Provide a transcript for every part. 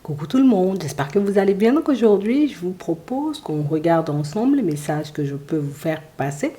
Coucou tout le monde, j'espère que vous allez bien. Donc aujourd'hui, je vous propose qu'on regarde ensemble les messages que je peux vous faire passer.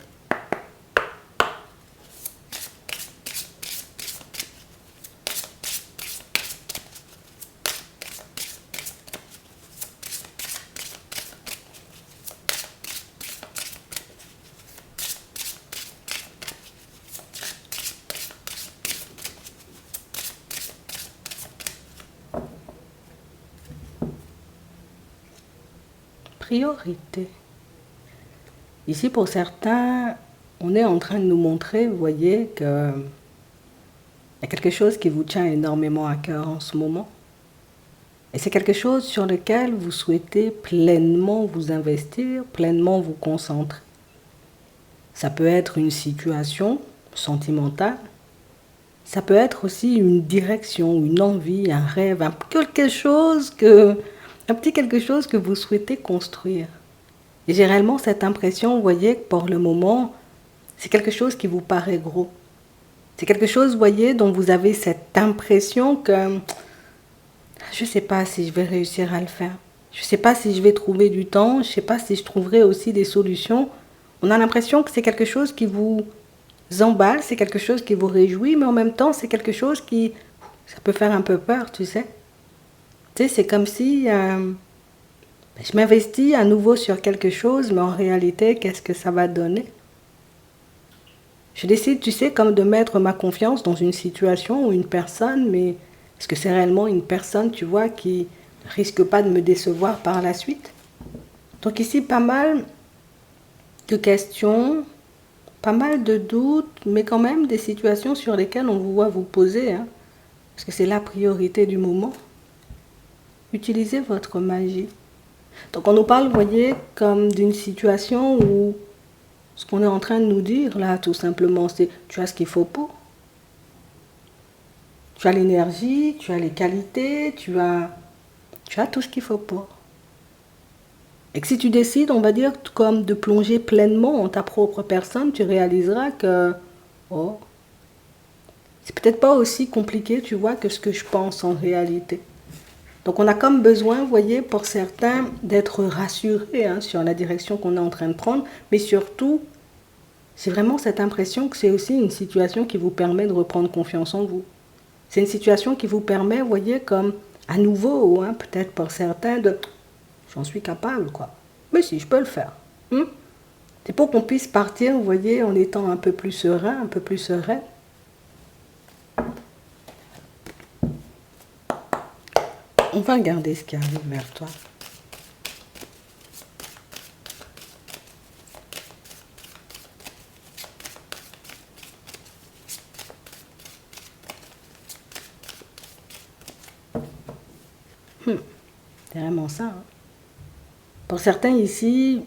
Priorité. Ici, pour certains, on est en train de nous montrer, vous voyez, qu'il y a quelque chose qui vous tient énormément à cœur en ce moment. Et c'est quelque chose sur lequel vous souhaitez pleinement vous investir, pleinement vous concentrer. Ça peut être une situation sentimentale. Ça peut être aussi une direction, une envie, un rêve, un petit quelque chose que vous souhaitez construire. Et j'ai réellement cette impression, vous voyez, que pour le moment, c'est quelque chose qui vous paraît gros. C'est quelque chose, vous voyez, dont vous avez cette impression que je ne sais pas si je vais réussir à le faire. Je ne sais pas si je vais trouver du temps, je ne sais pas si je trouverai aussi des solutions. On a l'impression que c'est quelque chose qui vous emballe, c'est quelque chose qui vous réjouit, mais en même temps, c'est quelque chose qui, ça peut faire un peu peur, tu sais. Tu sais, c'est comme si je m'investis à nouveau sur quelque chose, mais en réalité, qu'est-ce que ça va donner? Je décide, tu sais, comme de mettre ma confiance dans une situation ou une personne, mais est-ce que c'est réellement une personne, tu vois, qui ne risque pas de me décevoir par la suite? Donc ici, pas mal de questions, pas mal de doutes, mais quand même des situations sur lesquelles on vous voit vous poser, hein, parce que c'est la priorité du moment. Utilisez votre magie. Donc on nous parle, vous voyez, comme d'une situation où ce qu'on est en train de nous dire là, tout simplement, c'est tu as ce qu'il faut pour. Tu as l'énergie, tu as les qualités, tu as tout ce qu'il faut pour. Et que si tu décides, on va dire, comme de plonger pleinement en ta propre personne, tu réaliseras que, oh, c'est peut-être pas aussi compliqué, tu vois, que ce que je pense en réalité. Donc on a comme besoin, vous voyez, pour certains, d'être rassurés sur la direction qu'on est en train de prendre, mais surtout, c'est vraiment cette impression que c'est aussi une situation qui vous permet de reprendre confiance en vous. C'est une situation qui vous permet, vous voyez, comme à nouveau, peut-être pour certains, de j'en suis capable, quoi. Mais si, je peux le faire. C'est pour qu'on puisse partir, vous voyez, en étant un peu plus serein, un peu plus serein. On va regarder ce qui arrive vers toi. C'est vraiment ça. Pour certains ici,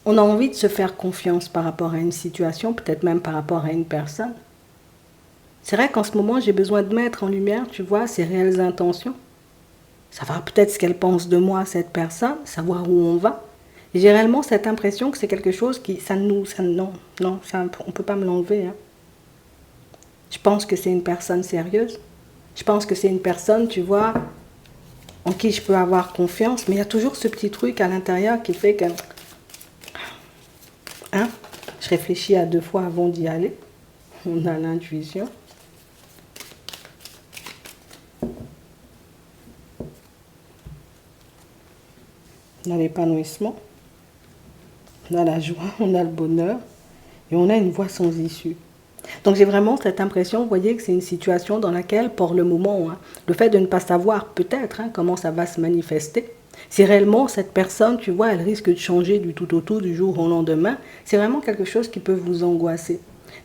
on a envie de se faire confiance par rapport à une situation, peut-être même par rapport à une personne. C'est vrai qu'en ce moment, j'ai besoin de mettre en lumière, tu vois, ses réelles intentions. Savoir peut-être ce qu'elle pense de moi, cette personne, savoir où on va. Et j'ai réellement cette impression que c'est quelque chose qui, non, on ne peut pas me l'enlever. Je pense que c'est une personne sérieuse. Je pense que c'est une personne, tu vois, en qui je peux avoir confiance. Mais il y a toujours ce petit truc à l'intérieur qui fait que, je réfléchis à 2 fois avant d'y aller. On a l'intuition. On a l'épanouissement, on a la joie, on a le bonheur et on a une voie sans issue. Donc j'ai vraiment cette impression, vous voyez, que c'est une situation dans laquelle, pour le moment, le fait de ne pas savoir peut-être comment ça va se manifester, si réellement cette personne, tu vois, elle risque de changer du tout au tout, du jour au lendemain, c'est vraiment quelque chose qui peut vous angoisser.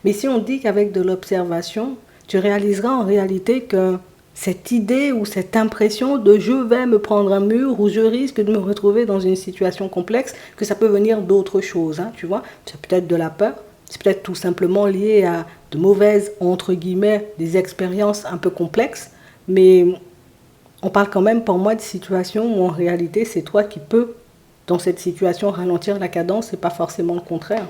Mais si on dit qu'avec de l'observation, tu réaliseras en réalité que cette idée ou cette impression de je vais me prendre un mur ou je risque de me retrouver dans une situation complexe, que ça peut venir d'autres choses, tu vois. C'est peut-être de la peur, c'est peut-être tout simplement lié à de mauvaises, entre guillemets, des expériences un peu complexes, mais on parle quand même pour moi de situations où en réalité c'est toi qui peux, dans cette situation, ralentir la cadence et pas forcément le contraire.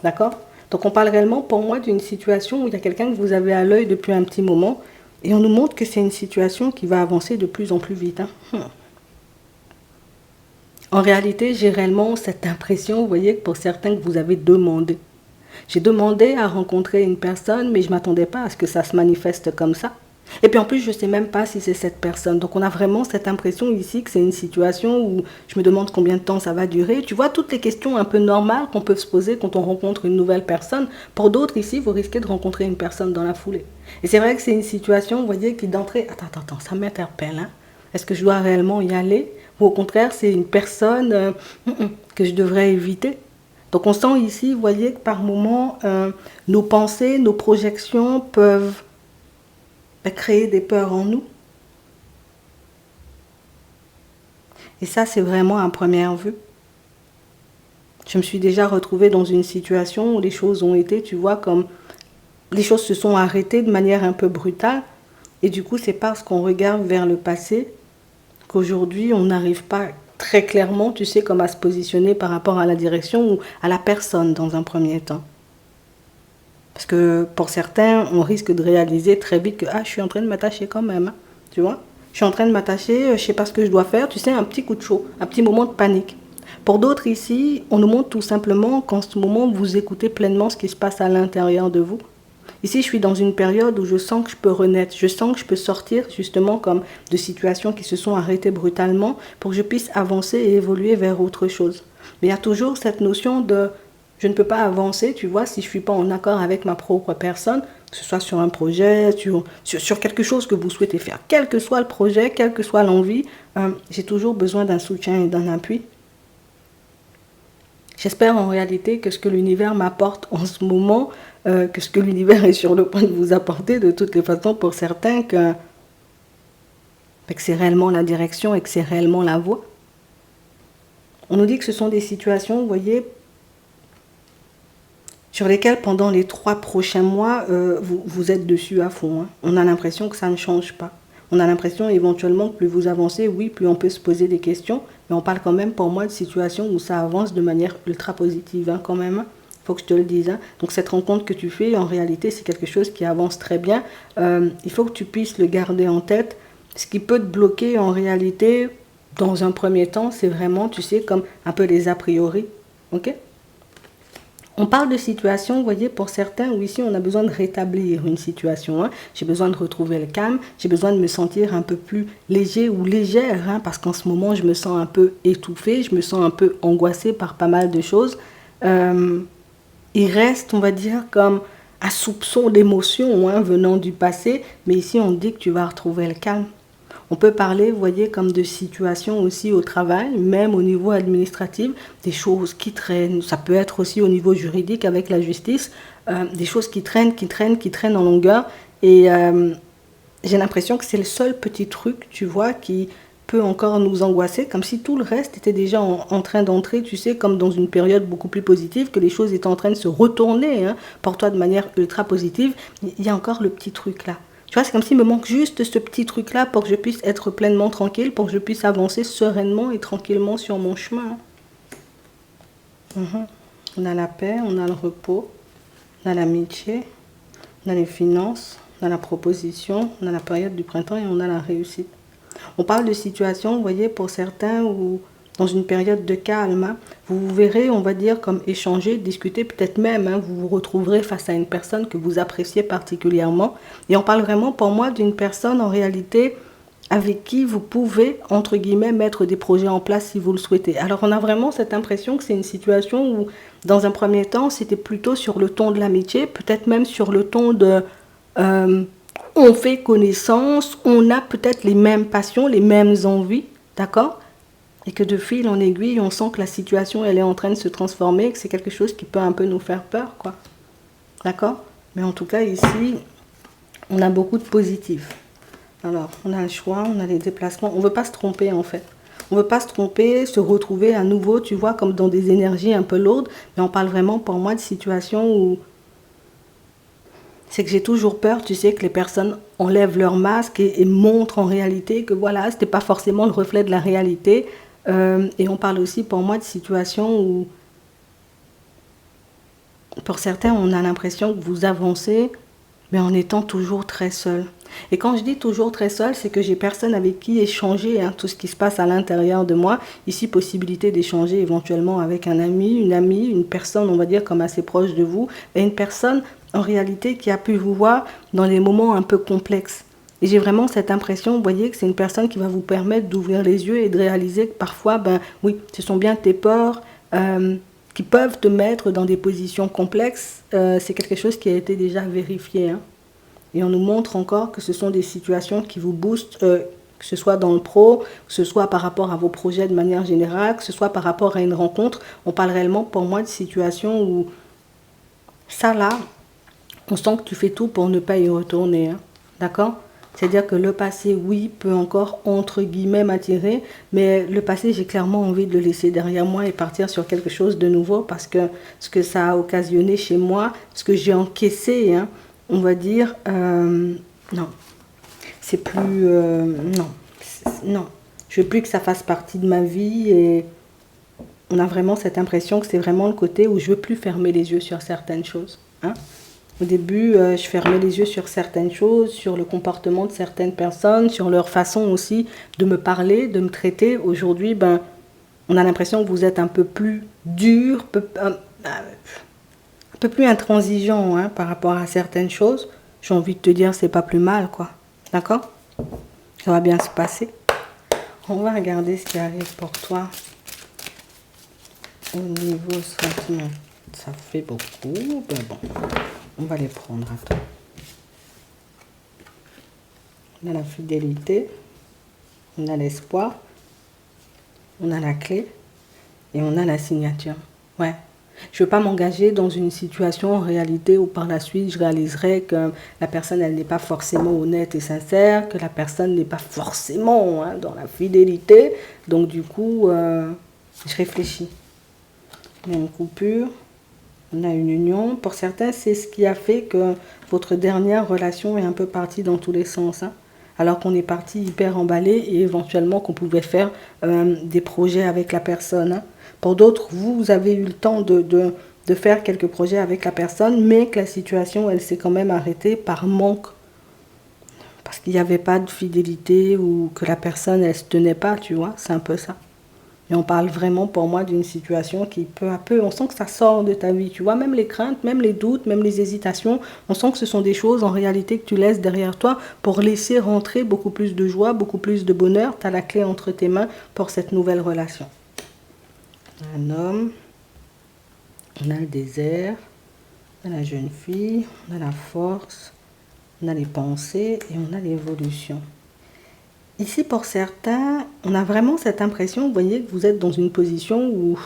D'accord? Donc on parle réellement pour moi d'une situation où il y a quelqu'un que vous avez à l'œil depuis un petit moment, Et on nous montre que c'est une situation qui va avancer de plus en plus vite. En réalité, j'ai réellement cette impression, vous voyez, que pour certains que vous avez demandé. J'ai demandé à rencontrer une personne, mais je ne m'attendais pas à ce que ça se manifeste comme ça. Et puis en plus, je ne sais même pas si c'est cette personne. Donc on a vraiment cette impression ici que c'est une situation où je me demande combien de temps ça va durer. Tu vois, toutes les questions un peu normales qu'on peut se poser quand on rencontre une nouvelle personne. Pour d'autres ici, vous risquez de rencontrer une personne dans la foulée. Et c'est vrai que c'est une situation, vous voyez, qui d'entrée... Attends, ça m'interpelle. Hein. Est-ce que je dois réellement y aller? Ou au contraire, c'est une personne que je devrais éviter? Donc on sent ici, vous voyez, que par moments, nos pensées, nos projections peuvent créer des peurs en nous. Et ça, c'est vraiment à première vue. Je me suis déjà retrouvée dans une situation où les choses ont été, tu vois, comme les choses se sont arrêtées de manière un peu brutale. Et du coup, c'est parce qu'on regarde vers le passé qu'aujourd'hui, on n'arrive pas très clairement, tu sais, comme à se positionner par rapport à la direction ou à la personne dans un premier temps. Parce que pour certains, on risque de réaliser très vite que je suis en train de m'attacher quand même, hein, tu vois. Je suis en train de m'attacher, je ne sais pas ce que je dois faire, tu sais, un petit coup de chaud, un petit moment de panique. Pour d'autres ici, on nous montre tout simplement qu'en ce moment, vous écoutez pleinement ce qui se passe à l'intérieur de vous. Ici, je suis dans une période où je sens que je peux renaître, je sens que je peux sortir justement comme de situations qui se sont arrêtées brutalement pour que je puisse avancer et évoluer vers autre chose. Mais il y a toujours cette notion de je ne peux pas avancer, tu vois, si je ne suis pas en accord avec ma propre personne, que ce soit sur un projet, sur quelque chose que vous souhaitez faire. Quel que soit le projet, quelle que soit l'envie, j'ai toujours besoin d'un soutien et d'un appui. J'espère en réalité que ce que l'univers m'apporte en ce moment, que ce que l'univers est sur le point de vous apporter, de toutes les façons, pour certains, que c'est réellement la direction et que c'est réellement la voie. On nous dit que ce sont des situations, vous voyez, sur lesquelles pendant les 3 prochains mois, vous êtes dessus à fond. Hein. On a l'impression que ça ne change pas. On a l'impression éventuellement que plus vous avancez, oui, plus on peut se poser des questions, mais on parle quand même pour moi de situations où ça avance de manière ultra positive hein, quand même. Il faut que je te le dise. Hein. Donc cette rencontre que tu fais, en réalité, c'est quelque chose qui avance très bien. Il faut que tu puisses le garder en tête. Ce qui peut te bloquer en réalité, dans un premier temps, c'est vraiment, tu sais, comme un peu les a priori. Ok ? On parle de situation, vous voyez, pour certains, où ici on a besoin de rétablir une situation. Hein. J'ai besoin de retrouver le calme, j'ai besoin de me sentir un peu plus léger ou légère, hein, parce qu'en ce moment je me sens un peu étouffée, je me sens un peu angoissée par pas mal de choses. Il reste, on va dire, comme un soupçon d'émotion hein, venant du passé, mais ici on dit que tu vas retrouver le calme. On peut parler, vous voyez, comme de situations aussi au travail, même au niveau administratif, des choses qui traînent. Ça peut être aussi au niveau juridique avec la justice, des choses qui traînent en longueur. Et j'ai l'impression que c'est le seul petit truc, tu vois, qui peut encore nous angoisser, comme si tout le reste était déjà en train d'entrer, tu sais, comme dans une période beaucoup plus positive, que les choses étaient en train de se retourner hein, pour toi de manière ultra positive. Il y a encore le petit truc là. Tu vois, c'est comme s'il me manque juste ce petit truc-là pour que je puisse être pleinement tranquille, pour que je puisse avancer sereinement et tranquillement sur mon chemin. On a la paix, on a le repos, on a l'amitié, on a les finances, on a la proposition, on a la période du printemps et on a la réussite. On parle de situations, vous voyez, pour certains où dans une période de calme, hein, vous verrez, on va dire, comme échanger, discuter, peut-être même, hein, vous vous retrouverez face à une personne que vous appréciez particulièrement. Et on parle vraiment, pour moi, d'une personne, en réalité, avec qui vous pouvez, entre guillemets, mettre des projets en place si vous le souhaitez. Alors, on a vraiment cette impression que c'est une situation où, dans un premier temps, c'était plutôt sur le ton de l'amitié, peut-être même sur le ton de... on fait connaissance, on a peut-être les mêmes passions, les mêmes envies, d'accord ? Et que de fil en aiguille, on sent que la situation, elle est en train de se transformer, que c'est quelque chose qui peut un peu nous faire peur, quoi. D'accord ? Mais en tout cas, ici, on a beaucoup de positifs. Alors, on a le choix, on a les déplacements. On ne veut pas se tromper, en fait. On ne veut pas se tromper, se retrouver à nouveau, tu vois, comme dans des énergies un peu lourdes. Mais on parle vraiment, pour moi, de situations où... C'est que j'ai toujours peur, tu sais, que les personnes enlèvent leur masque et montrent en réalité que, voilà, ce n'était pas forcément le reflet de la réalité. Et on parle aussi pour moi de situations où, pour certains, on a l'impression que vous avancez, mais en étant toujours très seul. Et quand je dis toujours très seul, c'est que j'ai personne avec qui échanger tout ce qui se passe à l'intérieur de moi. Ici, possibilité d'échanger éventuellement avec un ami, une personne, on va dire, comme assez proche de vous, et une personne, en réalité, qui a pu vous voir dans des moments un peu complexes. Et j'ai vraiment cette impression, vous voyez, que c'est une personne qui va vous permettre d'ouvrir les yeux et de réaliser que parfois, oui, ce sont bien tes peurs qui peuvent te mettre dans des positions complexes. C'est quelque chose qui a été déjà vérifié, Et on nous montre encore que ce sont des situations qui vous boostent, que ce soit dans le pro, que ce soit par rapport à vos projets de manière générale, que ce soit par rapport à une rencontre. On parle réellement pour moi de situations où ça là, on sent que tu fais tout pour ne pas y retourner. D'accord ? C'est-à-dire que le passé, oui, peut encore, entre guillemets, m'attirer, mais le passé, j'ai clairement envie de le laisser derrière moi et partir sur quelque chose de nouveau parce que ce que ça a occasionné chez moi, ce que j'ai encaissé, on va dire, non, c'est plus, non, non, je veux plus que ça fasse partie de ma vie et on a vraiment cette impression que c'est vraiment le côté où je veux plus fermer les yeux sur certaines choses, Au début, je fermais les yeux sur certaines choses, sur le comportement de certaines personnes, sur leur façon aussi de me parler, de me traiter. Aujourd'hui, on a l'impression que vous êtes un peu plus dur, un peu plus intransigeant par rapport à certaines choses. J'ai envie de te dire, c'est pas plus mal, quoi. D'accord ? Ça va bien se passer. On va regarder ce qui arrive pour toi au niveau sentiment. Ça fait beaucoup, bon. On va les prendre à toi. On a la fidélité, on a l'espoir, on a la clé et on a la signature. Ouais. Je ne veux pas m'engager dans une situation en réalité où par la suite je réaliserai que la personne elle n'est pas forcément honnête et sincère, que la personne n'est pas forcément dans la fidélité. Donc du coup, je réfléchis. On a une coupure. On a une union. Pour certains, c'est ce qui a fait que votre dernière relation est un peu partie dans tous les sens. Alors qu'on est parti hyper emballé et éventuellement qu'on pouvait faire des projets avec la personne. Pour d'autres, vous avez eu le temps de faire quelques projets avec la personne, mais que la situation, elle s'est quand même arrêtée par manque. Parce qu'il n'y avait pas de fidélité ou que la personne, elle ne se tenait pas, tu vois. C'est un peu ça. Et on parle vraiment pour moi d'une situation qui peu à peu, on sent que ça sort de ta vie, tu vois, même les craintes, même les doutes, même les hésitations, on sent que ce sont des choses en réalité que tu laisses derrière toi pour laisser rentrer beaucoup plus de joie, beaucoup plus de bonheur. Tu as la clé entre tes mains pour cette nouvelle relation. Un homme, on a le désert, on a la jeune fille, on a la force, on a les pensées et on a l'évolution. Ici, pour certains, on a vraiment cette impression, vous voyez, que vous êtes dans une position où,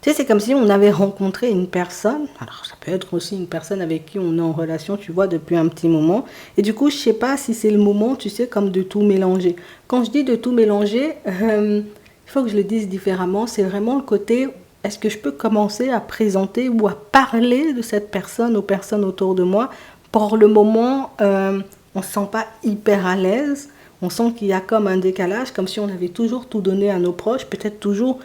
tu sais, c'est comme si on avait rencontré une personne. Alors, ça peut être aussi une personne avec qui on est en relation, tu vois, depuis un petit moment. Et du coup, je ne sais pas si c'est le moment, tu sais, comme de tout mélanger. Quand je dis de tout mélanger, il faut que je le dise différemment. C'est vraiment le côté, est-ce que je peux commencer à présenter ou à parler de cette personne aux personnes autour de moi. Pour le moment, on ne se sent pas hyper à l'aise. On sent qu'il y a comme un décalage, comme si on avait toujours tout donné à nos proches, peut-être toujours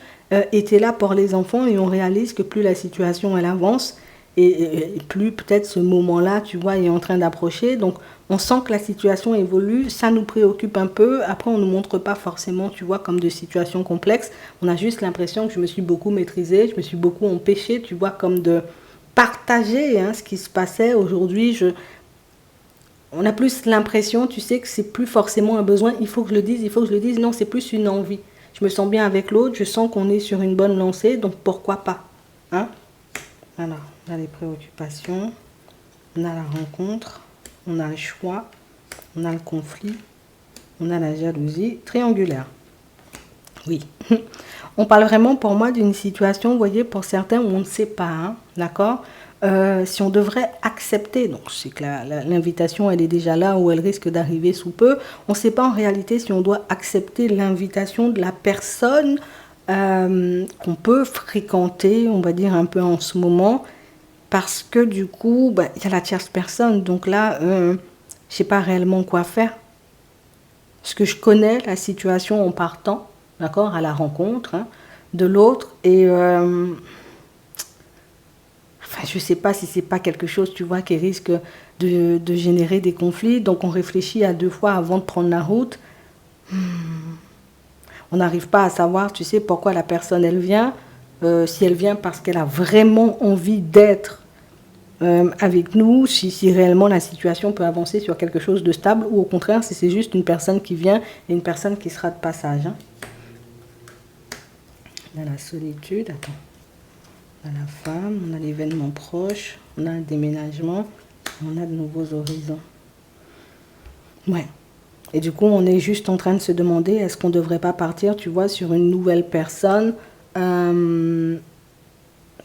été là pour les enfants et on réalise que plus la situation elle avance et plus peut-être ce moment-là, tu vois, est en train d'approcher. Donc on sent que la situation évolue, ça nous préoccupe un peu. Après, on ne nous montre pas forcément, tu vois, comme de situations complexes. On a juste l'impression que je me suis beaucoup maîtrisée, je me suis beaucoup empêchée, tu vois, comme de partager ce qui se passait. Aujourd'hui, on a plus l'impression, tu sais, que c'est plus forcément un besoin. Il faut que je le dise, il faut que je le dise. Non, c'est plus une envie. Je me sens bien avec l'autre, je sens qu'on est sur une bonne lancée, donc pourquoi pas. Alors, on a les préoccupations, on a la rencontre, on a le choix, on a le conflit, on a la jalousie triangulaire. Oui. On parle vraiment pour moi d'une situation, vous voyez, pour certains où on ne sait pas, d'accord ? Si on devrait accepter, donc je sais que l'invitation elle est déjà là ou elle risque d'arriver sous peu, on ne sait pas en réalité si on doit accepter l'invitation de la personne qu'on peut fréquenter, on va dire un peu en ce moment, parce que du coup, il y a la tierce personne, donc là, je ne sais pas réellement quoi faire. Parce que je connais la situation en partant, d'accord, à la rencontre de l'autre, et enfin, je ne sais pas si c'est pas quelque chose, tu vois, qui risque de générer des conflits. Donc on réfléchit à 2 fois avant de prendre la route. On n'arrive pas à savoir, tu sais, pourquoi la personne, elle vient. Si elle vient parce qu'elle a vraiment envie d'être avec nous, si réellement la situation peut avancer sur quelque chose de stable, ou au contraire, si c'est juste une personne qui vient et une personne qui sera de passage. Hein. On a la solitude, attends. On a la femme, on a l'événement proche, on a un déménagement, on a de nouveaux horizons. Ouais. Et du coup, on est juste en train de se demander, est-ce qu'on ne devrait pas partir, tu vois, sur une nouvelle personne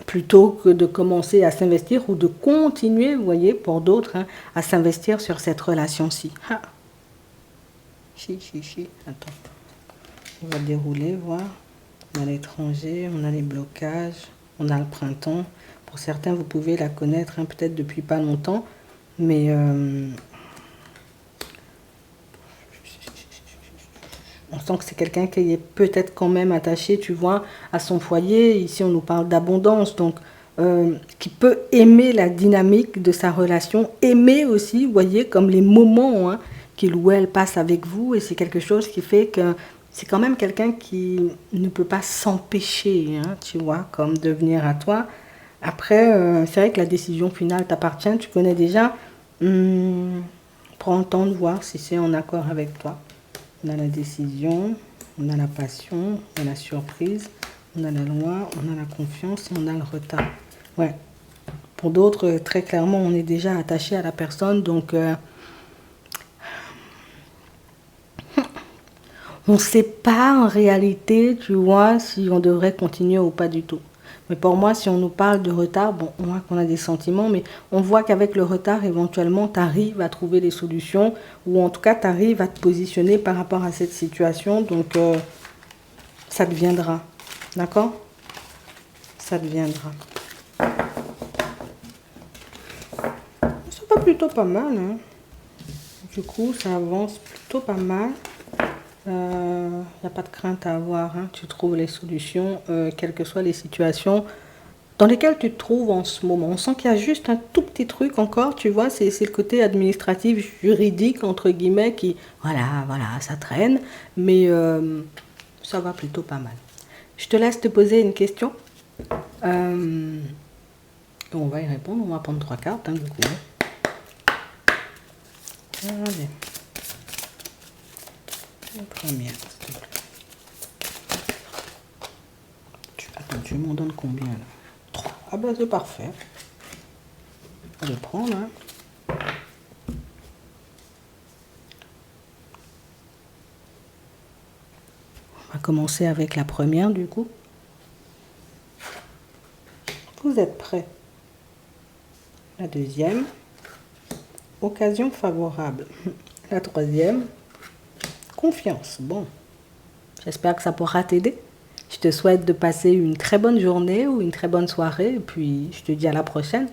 plutôt que de commencer à s'investir ou de continuer, vous voyez, pour d'autres, hein, à s'investir sur cette relation-ci. Ah. Attends. On va dérouler, voir. On a l'étranger, on a les blocages, on a le printemps. Pour certains, vous pouvez la connaître, hein, peut-être depuis pas longtemps, mais on sent que c'est quelqu'un qui est peut-être quand même attaché, tu vois, à son foyer. Ici, on nous parle d'abondance, donc qui peut aimer la dynamique de sa relation, aimer aussi, vous voyez, comme les moments hein, qu'il ou elle passe avec vous. Et c'est quelque chose qui fait que c'est quand même quelqu'un qui ne peut pas s'empêcher, hein, tu vois, comme de venir à toi. Après, c'est vrai que la décision finale t'appartient, tu connais déjà. Prends le temps de voir si c'est en accord avec toi. On a la décision, on a la passion, on a la surprise, on a la loi, on a la confiance et on a le retard. Ouais. Pour d'autres, très clairement, on est déjà attaché à la personne, donc on ne sait pas en réalité, tu vois, si on devrait continuer ou pas du tout. Mais pour moi, si on nous parle de retard, bon, on voit qu'on a des sentiments, mais on voit qu'avec le retard, éventuellement, tu arrives à trouver des solutions, ou en tout cas, tu arrives à te positionner par rapport à cette situation, donc ça deviendra. D'accord? Ça deviendra. Ça va plutôt pas mal, hein. Du coup, ça avance plutôt pas mal. Il n'y a pas de crainte à avoir, hein. Tu trouves les solutions, quelles que soient les situations dans lesquelles tu te trouves en ce moment. On sent qu'il y a juste un tout petit truc encore, tu vois, c'est le côté administratif, juridique, entre guillemets, qui, voilà, ça traîne, mais ça va plutôt pas mal. Je te laisse te poser une question. On va y répondre, on va prendre 3 cartes, hein, du coup. Allez. La première, s'il te plaît. Attends, tu m'en donnes combien là? 3. Ah bah c'est parfait. Je vais prendre. Hein. On va commencer avec la première du coup. Vous êtes prêts? La deuxième. Occasion favorable. La troisième. Confiance. Bon. J'espère que ça pourra t'aider. Je te souhaite de passer une très bonne journée ou une très bonne soirée. Et puis, je te dis à la prochaine.